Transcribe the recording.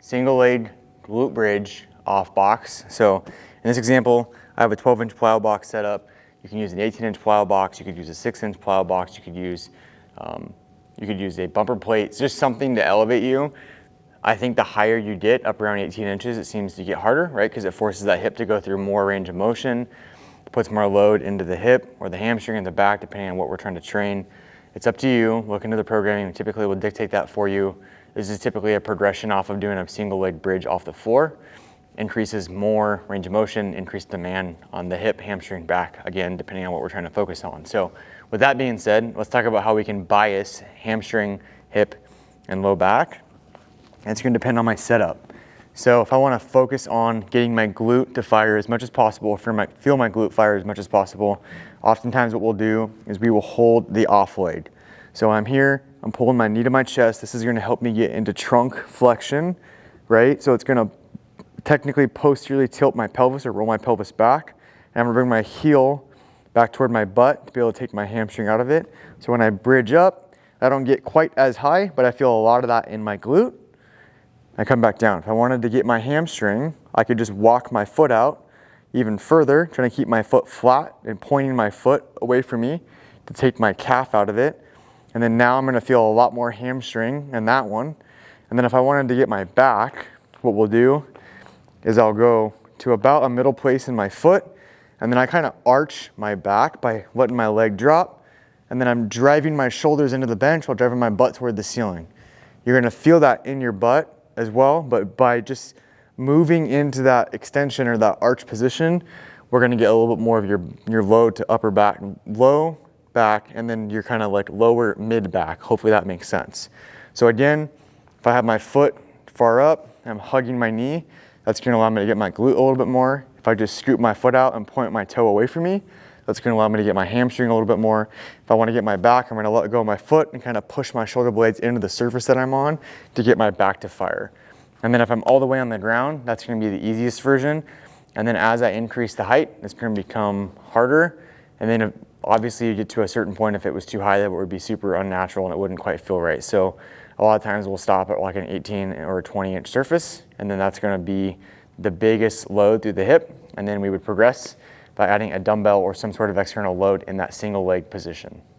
single leg glute bridge off box. So in this example, I have a 12-inch plyo box set up. You can use an 18-inch plyo box. You could use a 6-inch plyo box. You could use a bumper plate. It's just something to elevate you. I think the higher you get, up around 18 inches, it seems to get harder, right? Because it forces that hip to go through more range of motion, puts more load into the hip or the hamstring and the back, depending on what we're trying to train. It's up to you. Look into the programming. Typically, we'll dictate that for you. This is typically a progression off of doing a single leg bridge off the floor. Increases more range of motion, increased demand on the hip, hamstring, back, again, depending on what we're trying to focus on. So with that being said, let's talk about how we can bias hamstring, hip, and low back. And it's going to depend on my setup. So if I want to focus on getting my glute to fire as much as possible, feel my glute fire as much as possible, oftentimes what we'll do is we will hold the off leg. So I'm here, I'm pulling my knee to my chest. This is going to help me get into trunk flexion, right? So it's going to technically posteriorly tilt my pelvis or roll my pelvis back. And I'm going to bring my heel back toward my butt to be able to take my hamstring out of it. So when I bridge up, I don't get quite as high, but I feel a lot of that in my glute. I come back down. If I wanted to get my hamstring, I could just walk my foot out even further, trying to keep my foot flat and pointing my foot away from me to take my calf out of it. And then now I'm going to feel a lot more hamstring in that one. And then if I wanted to get my back, what we'll do is I'll go to about a middle place in my foot, and then I kind of arch my back by letting my leg drop, and then I'm driving my shoulders into the bench while driving my butt toward the ceiling. You're going to feel that in your butt as well, but by just moving into that extension or that arch position, we're going to get a little bit more of your load to upper back, low back, and then you're kind of like lower mid back. Hopefully that makes sense. So again, if I have my foot far up, I'm hugging my knee, that's going to allow me to get my glute a little bit more. If I just scoop my foot out and point my toe away from me, that's going to allow me to get my hamstring a little bit more. If I want to get my back, I'm going to let go of my foot and kind of push my shoulder blades into the surface that I'm on to get my back to fire. And then if I'm all the way on the ground, that's going to be the easiest version. And then as I increase the height, it's going to become harder. And then obviously you get to a certain point, if it was too high, that would be super unnatural and it wouldn't quite feel right. So a lot of times we'll stop at like an 18 or a 20-inch surface, and then that's going to be the biggest load through the hip. And then we would progress by adding a dumbbell or some sort of external load in that single leg position.